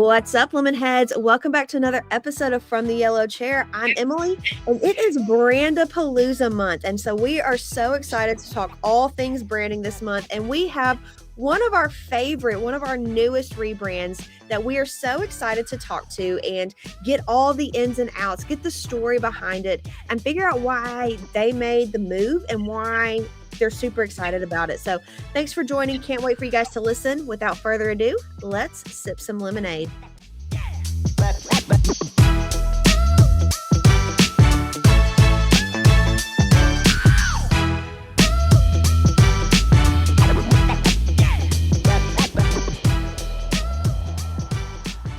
What's up, lemon heads? Welcome back to another episode of From the Yellow Chair. I'm Emily, and it is Brandapalooza month. And so we are so excited to talk all things branding this month. And we have one of our newest rebrands that we are so excited to talk to and get all the ins and outs, get the story behind it, and figure out why they made the move and why they're super excited about it. So thanks for joining. Can't wait for you guys to listen. Without further ado, let's sip some lemonade.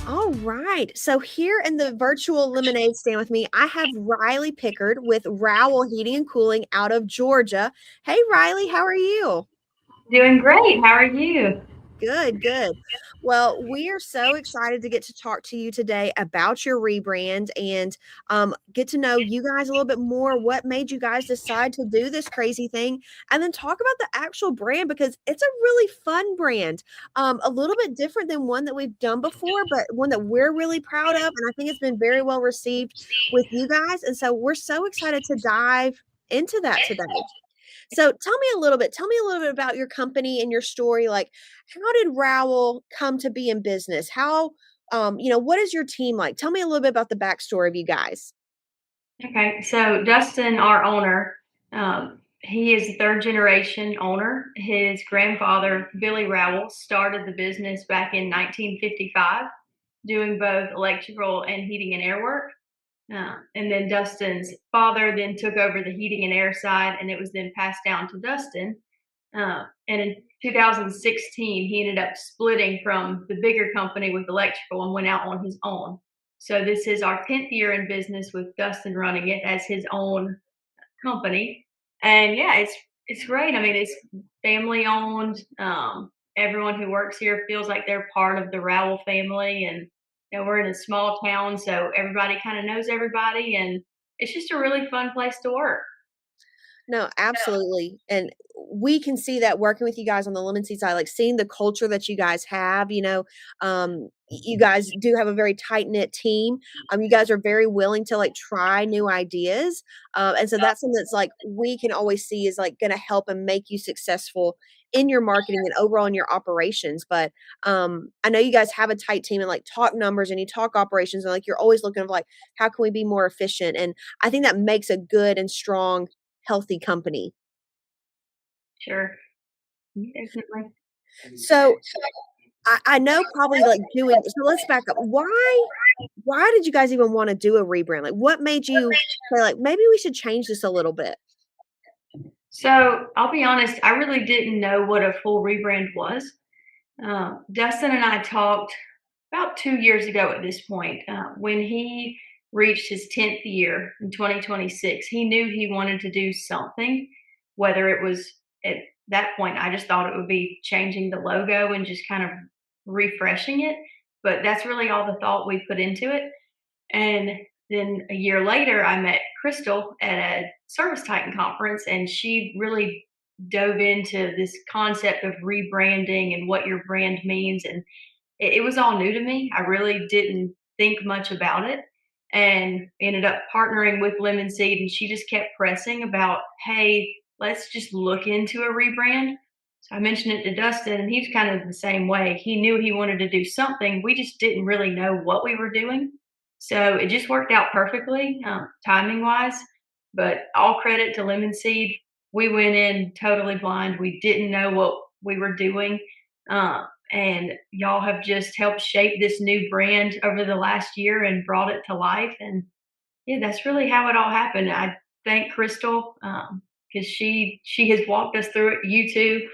All right. So here in the virtual lemonade stand with me, I have Riley Pickard with Rowell Heating and Cooling out of Georgia. Hey, Riley, how are you? Doing great. How are you? Good. Well, we are so excited to get to talk to you today about your rebrand and get to know you guys a little bit more. What made you guys decide to do this crazy thing? And then talk about the actual brand because it's a really fun brand. A little bit different than one that we've done before, but one that we're really proud of. And I think it's been very well received with you guys. And so we're so excited to dive into that today. So tell me a little bit about your company and your story. Like, how did Rowell come to be in business? How, what is your team like? Tell me a little bit about the backstory of you guys. Okay, so Dustin, our owner, he is the third generation owner. His grandfather, Billy Rowell, started the business back in 1955, doing both electrical and heating and air work. And then Dustin's father then took over the heating and air side, and it was then passed down to Dustin. And in 2016, he ended up splitting from the bigger company with electrical and went out on his own. So this is our 10th year in business with Dustin running it as his own company. And yeah, it's great. I mean, it's family owned. Everyone who works here feels like they're part of the Rowell family, and we're in a small town, so everybody kind of knows everybody, and it's just a really fun place to work. No, absolutely. And we can see that working with you guys on the lemon seed side, like seeing the culture that you guys have, you guys do have a very tight knit team. You guys are very willing to like try new ideas. And so that's something that's like we can always see is like going to help and make you successful in your marketing and overall in your operations. But I know you guys have a tight team and like talk numbers and you talk operations and like you're always looking for like how can we be more efficient? And I think that makes a good and strong healthy company. Sure, definitely. So I know probably like doing so let's back up. Why did you guys even want to do a rebrand? Like what made you say like maybe we should change this a little bit? So I'll be honest, I really didn't know what a full rebrand was. Dustin and I talked about 2 years ago at this point when he reached his 10th year in 2026. He knew he wanted to do something, whether it was at that point, I just thought it would be changing the logo and just kind of refreshing it. But that's really all the thought we put into it. And then a year later, I met Crystal at a Service Titan conference, and she really dove into this concept of rebranding and what your brand means. And it was all new to me. I really didn't think much about it and ended up partnering with Lemon Seed. And she just kept pressing about, hey, let's just look into a rebrand. So I mentioned it to Dustin, and he's kind of the same way. He knew he wanted to do something. We just didn't really know what we were doing. So it just worked out perfectly, timing wise. But all credit to Lemon Seed. We went in totally blind. We didn't know what we were doing. And y'all have just helped shape this new brand over the last year and brought it to life. And yeah, that's really how it all happened. I thank Crystal because she has walked us through it. You too.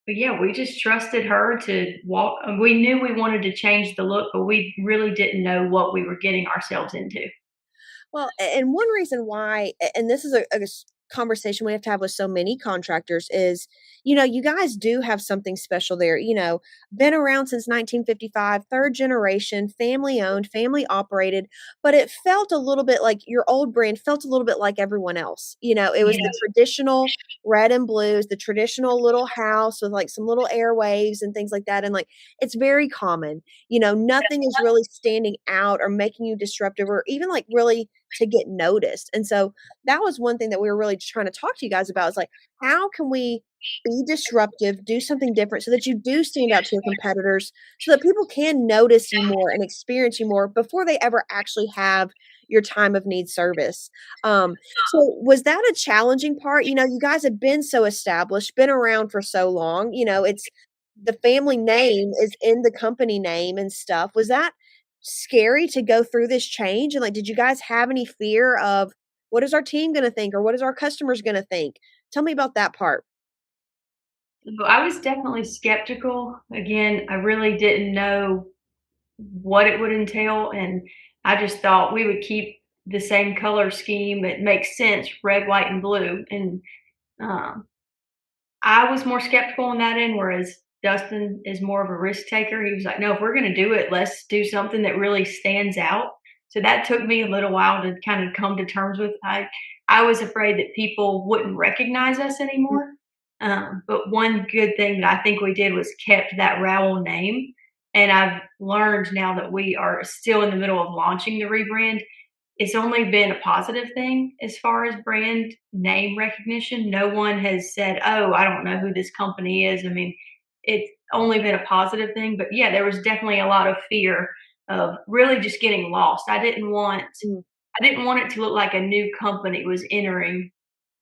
But yeah, we just trusted her to walk. We knew we wanted to change the look, but we really didn't know what we were getting ourselves into. Well, and one reason why, and this is conversation we have to have with so many contractors is, you guys do have something special there. Been around since 1955, third generation, family owned, family operated, but it felt a little bit like your old brand felt a little bit like everyone else. It was Yeah. the traditional red and blues, the traditional little house with like some little airwaves and things like that. And like it's very common. Nothing is really standing out or making you disruptive or even like really to get noticed. And so that was one thing that we were really trying to talk to you guys about is like, how can we be disruptive, do something different so that you do stand out to your competitors so that people can notice you more and experience you more before they ever actually have your time of need service. So was that a challenging part? You guys have been so established, been around for so long, it's the family name is in the company name and stuff. Was that scary to go through this change? And like, did you guys have any fear of what is our team gonna think or what is our customers gonna think? Tell me about that part. So I was definitely skeptical. Again, I really didn't know what it would entail, and I just thought we would keep the same color scheme. It makes sense, red, white, and blue. And um, I was more skeptical on that end, whereas Dustin is more of a risk taker. He was like, "No, if we're going to do it, let's do something that really stands out." So that took me a little while to kind of come to terms with. I was afraid that people wouldn't recognize us Mm, anymore. But one good thing that I think we did was kept that Rowell name. And I've learned now that we are still in the middle of launching the rebrand, it's only been a positive thing as far as brand name recognition. No one has said, "Oh, I don't know who this company is." I mean, it's only been a positive thing. But yeah, there was definitely a lot of fear of really just getting lost. mm, I didn't want it to look like a new company was entering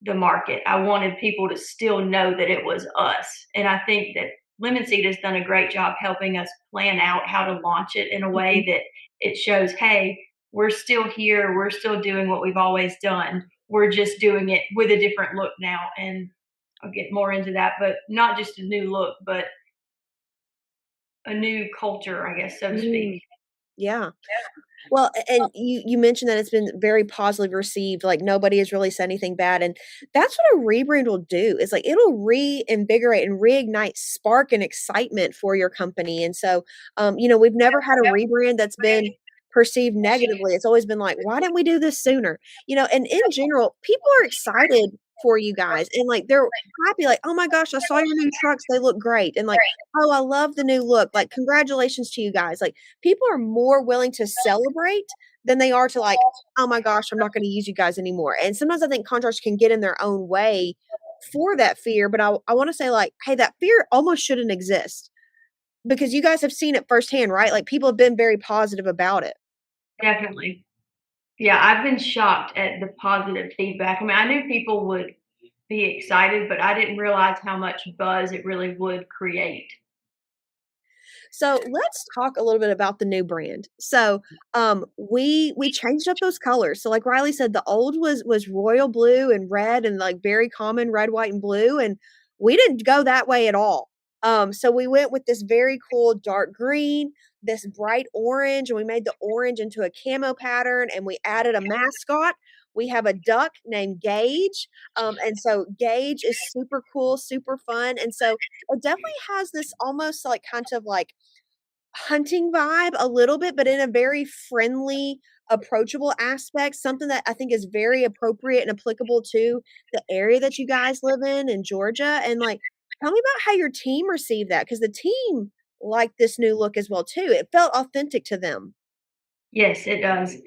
the market. I wanted people to still know that it was us. And I think that Lemon Seed has done a great job helping us plan out how to launch it in a mhm. way that it shows, hey, we're still here. We're still doing what we've always done. We're just doing it with a different look now. And I'll get more into that, but not just a new look, but a new culture, I guess, so to speak. Mm, yeah. Well, and you mentioned that it's been very positively received, like, nobody has really said anything bad, and that's what a rebrand will do, is, like, it'll reinvigorate and reignite spark and excitement for your company, and so, we've never had a rebrand that's been perceived negatively, it's always been like, "Why didn't we do this sooner?" And in general, people are excited for you guys, and, like, they're happy, like, "Oh my gosh, I saw your new trucks, they look great," and, like, "Oh, I love the new look," like, "Congratulations to you guys," like, people are more willing to celebrate than they are to like, "Oh my gosh, I'm not gonna use you guys anymore." And sometimes I think contractors can get in their own way for that fear, but I wanna say like, "Hey, that fear almost shouldn't exist," because you guys have seen it firsthand, right? Like, people have been very positive about it. Definitely. Yeah, I've been shocked at the positive feedback. I mean, I knew people would be excited, but I didn't realize how much buzz it really would create. So let's talk a little bit about the new brand. So we changed up those colors. So like Riley said, the old was royal blue and red and like very common red, white, and blue. And we didn't go that way at all. So we went with this very cool dark green, this bright orange, and we made the orange into a camo pattern and we added a mascot. We have a duck named Gage. And so Gage is super cool, super fun. And so it definitely has this almost like kind of like hunting vibe a little bit, but in a very friendly, approachable aspect, something that I think is very appropriate and applicable to the area that you guys live in Georgia. And like, tell me about how your team received that because the team liked this new look as well too. It felt authentic to them. Yes, it does.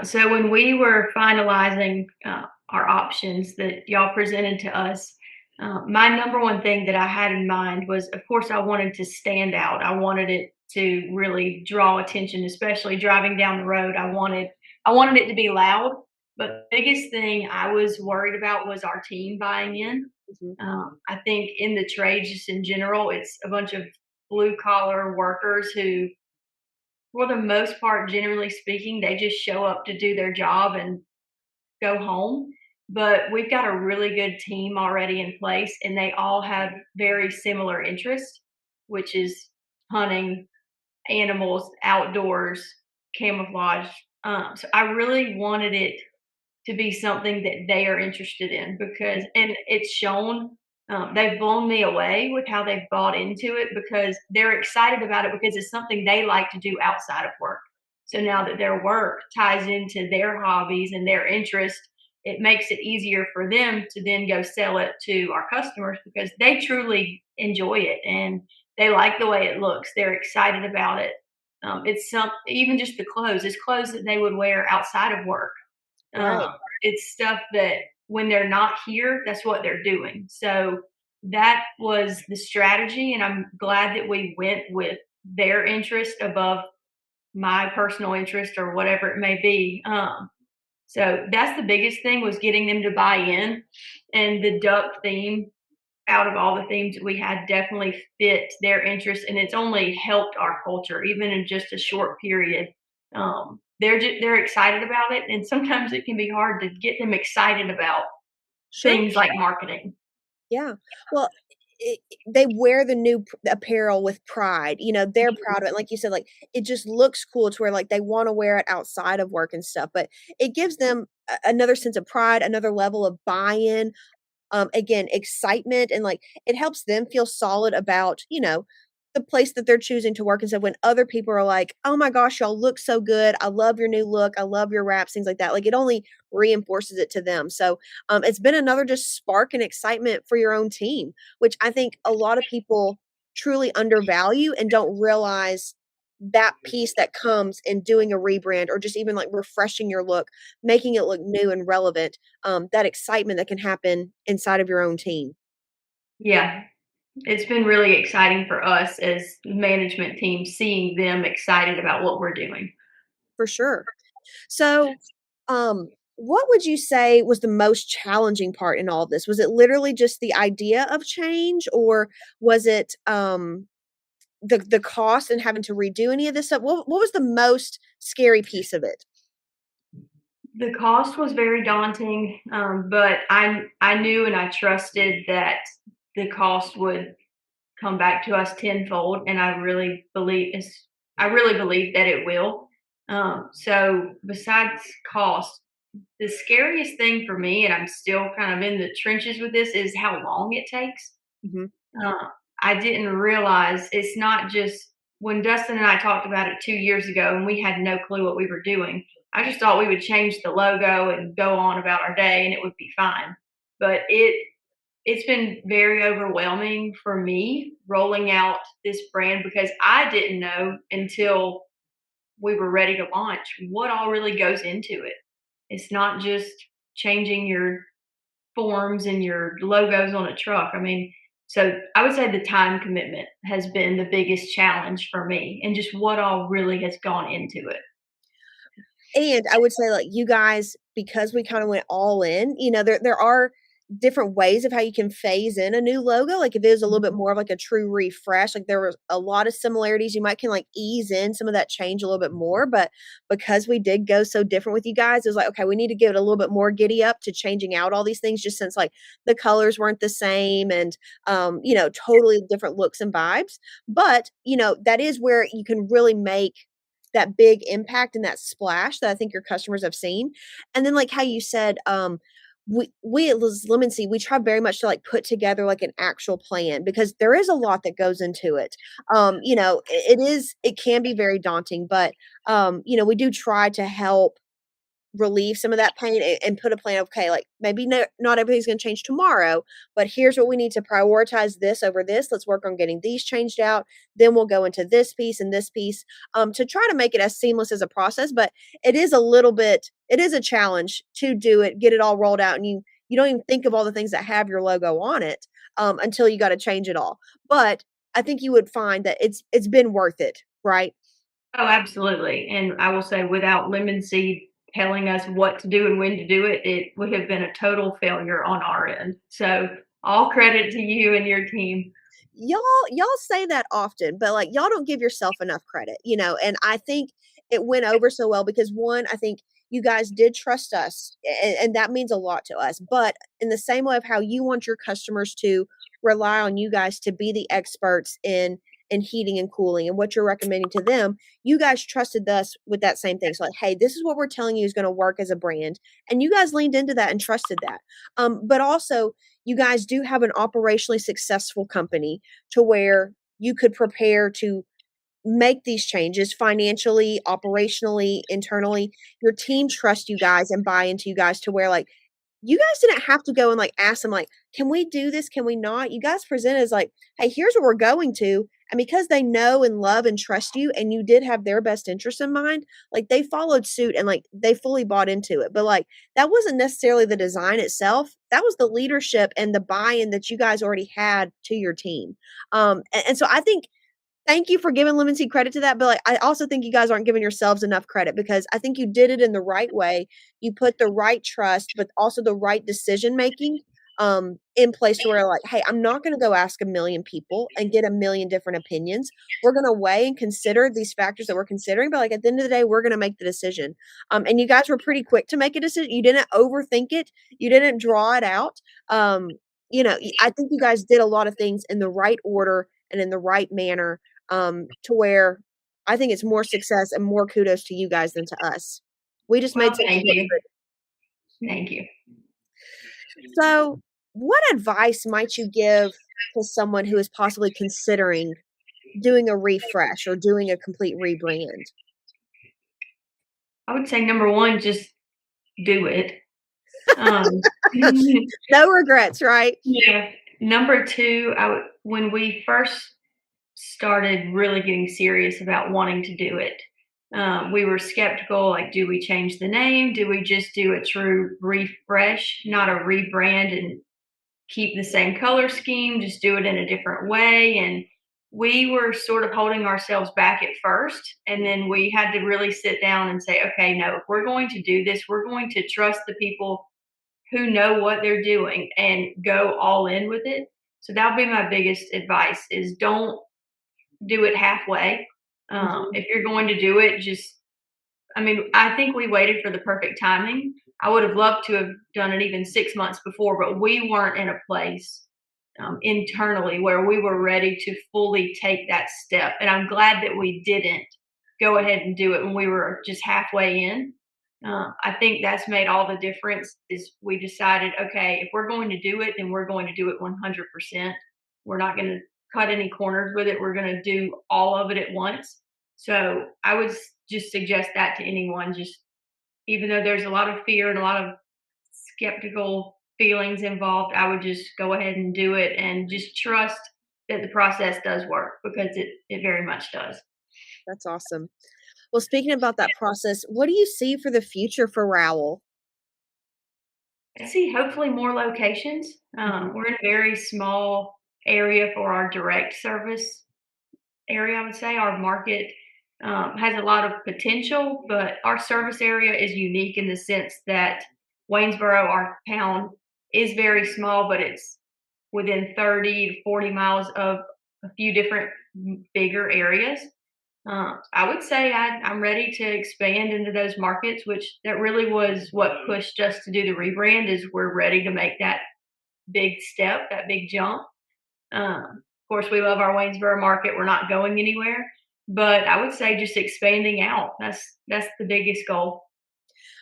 So when we were finalizing our options that y'all presented to us, my number one thing that I had in mind was, of course, I wanted to stand out. I wanted it to really draw attention, especially driving down the road. I wanted it to be loud. But the biggest thing I was worried about was our team buying in. Mhm. I think in the trade, just in general, it's a bunch of blue collar workers who for the most part, generally speaking, they just show up to do their job and go home. But we've got a really good team already in place, and they all have very similar interests, which is hunting, animals, outdoors, camouflage. So I really wanted it. to be something that they are interested in because, and it's shown. They've blown me away with how they've bought into it because they're excited about it because it's something they like to do outside of work. So now that their work ties into their hobbies and their interest, it makes it easier for them to then go sell it to our customers because they truly enjoy it and they like the way it looks. They're excited about it. It's some even just the clothes. It's clothes that they would wear outside of work. Right. It's stuff that when they're not here, that's what they're doing. So that was the strategy, and I'm glad that we went with their interest above my personal interest or whatever it may be. So that's the biggest thing was getting them to buy in, and the duck theme out of all the themes that we had definitely fit their interest, and it's only helped our culture even in just a short period. They're excited about it, and sometimes it can be hard to get them excited about Sure. things like marketing. Yeah. Well, they wear the new apparel with pride. They're proud of it. Like you said, like it just looks cool to where like they want to wear it outside of work and stuff. But it gives them another sense of pride, another level of buy-in, again, excitement, and like it helps them feel solid about, the place that they're choosing to work. And so when other people are like, oh my gosh, y'all look so good. I love your new look. I love your wraps, things like that. Like it only reinforces it to them. So it's been another just spark and excitement for your own team, which I think a lot of people truly undervalue and don't realize that piece that comes in doing a rebrand or just even like refreshing your look, making it look new and relevant, that excitement that can happen inside of your own team. Yeah, it's been really exciting for us as management team seeing them excited about what we're doing. For sure. So, what would you say was the most challenging part in all of this? Was it literally just the idea of change, or was it the cost and having to redo any of this stuff? What was the most scary piece of it? The cost was very daunting, but I knew and I trusted that the cost would come back to us tenfold, and I really believe that it will. So besides cost, the scariest thing for me, and I'm still kind of in the trenches with this, is how long it takes. Mhm. Uh, I didn't realize it's not just when Dustin and I talked about it 2 years ago, and we had no clue what we were doing. I just thought we would change the logo and go on about our day, and it would be fine. But it's been very overwhelming for me rolling out this brand because I didn't know until we were ready to launch what all really goes into it. It's not just changing your forms and your logos on a truck. I mean, so I would say the time commitment has been the biggest challenge for me and just what all really has gone into it. And I would say, like, you guys, because we kinda went all in, there are different ways of how you can phase in a new logo. Like, if it was a little bit more of, like, a true refresh, like, there was a lot of similarities, you might can, like, ease in some of that change a little bit more, but because we did go so different with you guys, it was like, "Okay, we need to give it a little bit more giddy up to changing out all these things just since, like, the colors weren't the same and, totally different looks and vibes." But, that is where you can really make that big impact and that splash that I think your customers have seen. And then like how you said, we at Lemon Seed, we try very much to like put together like an actual plan because there is a lot that goes into it. It can be very daunting, but we do try to help relieve some of that pain and put a plan of, okay, like maybe not everything's going to change tomorrow, but here's what we need to prioritize this over this. Let's work on getting these changed out. Then we'll go into this piece and this piece, to try to make it as seamless as a process. But it is a challenge to do it, get it all rolled out. And you don't even think of all the things that have your logo on it, until you got to change it all. But I think you would find that it's been worth it, right? Oh, absolutely. And I will say, without Lemon Seed telling us what to do and when to do it, it would have been a total failure on our end. So, all credit to you and your team. Y'all say that often, but, like, y'all don't give yourself enough credit, and I think it went over so well because, 1, I think you guys did trust us, and that means a lot to us, but in the same way of how you want your customers to rely on you guys to be the experts in and heating and cooling and what you're recommending to them, you guys trusted us with that same thing. So like, hey, this is what we're telling you is going to work as a brand. And you guys leaned into that and trusted that. But also you guys do have an operationally successful company to where you could prepare to make these changes financially, operationally, internally. Your team trusts you guys and buy into you guys to where like you guys didn't have to go and like ask them like, can we do this? Can we not? You guys presented as like, hey, here's what we're going to. And because they know and love and trust you and you did have their best interest in mind, like they followed suit and like they fully bought into it. But like that wasn't necessarily the design itself. That was the leadership and the buy-in that you guys already had to your team. And so I think thank you for giving Lemon Seed credit to that, but, like, I also think you guys aren't giving yourselves enough credit because I think you did it in the right way. You put the right trust, but also the right decision making, in place to where, like, "Hey, I'm not gonna go ask a million people and get a million different opinions. We're gonna weigh and consider these factors that we're considering, but, like, at the end of the day, we're gonna make the decision." And you guys were pretty quick to make a decision. You didn't overthink it. You didn't draw it out. I think you guys did a lot of things in the right order and in the right manner to where I think it's more success and more kudos to you guys than to us. We just made Well, something thank look you. pretty. Thank you. So, what advice might you give to someone who is possibly considering doing a refresh or doing a complete rebrand? I would say number one, just do it. Um, No regrets, right? yeah. Number two, when we first started really getting serious about wanting to do it, we were skeptical. Like, do we change the name? Do we just do a true refresh, not a rebrand, and keep the same color scheme, just do it in a different way? And we were sort of holding ourselves back at first. And then we had to really sit down and say, okay, no, if we're going to do this, we're going to trust the people who know what they're doing and go all in with it. So that'll be my biggest advice is don't do it halfway. Mhm. If you're going to do it, I think we waited for the perfect timing. I would have loved to have done it even 6 months before, but we weren't in a place internally where we were ready to fully take that step. And I'm glad that we didn't go ahead and do it when we were just halfway in. I think that's made all the difference. Is we decided, okay, if we're going to do it, then we're going to do it 100%. We're not going to cut any corners with it. We're going to do all of it at once. So I would just suggest that to anyone. Just even though there's a lot of fear and a lot of skeptical feelings involved, I would just go ahead and do it and just trust that the process does work because it very much does. That's awesome. Well, speaking about that process, what do you see for the future for Rowell? I see hopefully more locations. Mhm. We're in a very small area for our direct service area. I would say our market has a lot of potential, but our service area is unique in the sense that Waynesboro, our town, is very small, but it's within 30 to 40 miles of a few different bigger areas. I would say I'm ready to expand into those markets, which that really was what pushed us to do the rebrand. Is we're ready to make that big step, that big jump. Of course, we love our Waynesboro market. We're not going anywhere, but I would say just expanding out. That's the biggest goal.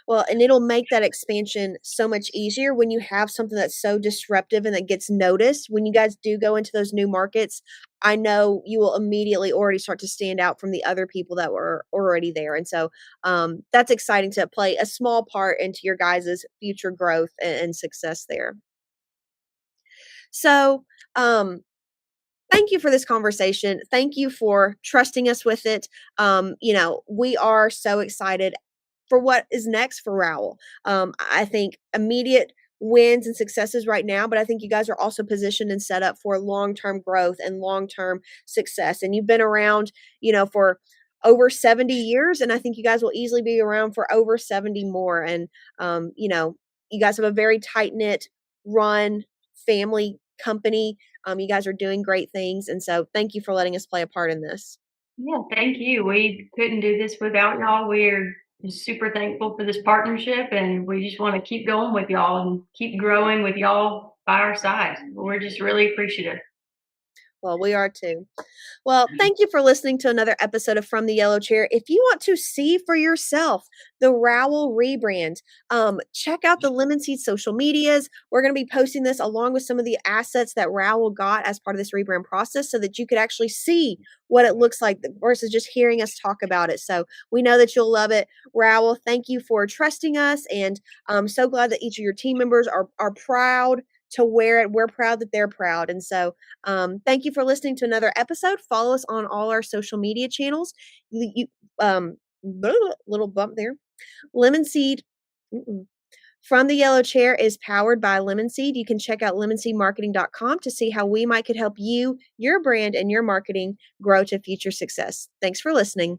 Well, and it'll make that expansion so much easier when you have something that's so disruptive and that gets noticed. When you guys do go into those new markets, I know you will immediately already start to stand out from the other people that were already there. And so that's exciting to play a small part into your guys' future growth and success there. So, thank you for this conversation. Thank you for trusting us with it. We are so excited for what is next for Rowell. I think immediate wins and successes right now, but I think you guys are also positioned and set up for long-term growth and long-term success. And you've been around, for over 70 years, and I think you guys will easily be around for over 70 more. And you guys have a very tight-knit run family company. You guys are doing great things, and so thank you for letting us play a part in this. Yeah, thank you. We couldn't do this without y'all. We're super thankful for this partnership, and we just want to keep going with y'all and keep growing with y'all by our side. We're just really appreciative. Well, we are too. Well, thank you for listening to another episode of From the Yellow Chair. If you want to see for yourself the Rowell rebrand, check out the Lemon Seed social medias. We're going to be posting this along with some of the assets that Rowell got as part of this rebrand process so that you could actually see what it looks like versus just hearing us talk about it. So we know that you'll love it. Rowell, thank you for trusting us. And I'm so glad that each of your team members are proud to wear it. We're proud that they're proud. And so thank you for listening to another episode. Follow us on all our social media channels. Little bump there. Lemon Seed. From the Yellow Chair is powered by Lemon Seed. You can check out lemonseedmarketing.com to see how we might could help you, your brand, and your marketing grow to future success. Thanks for listening.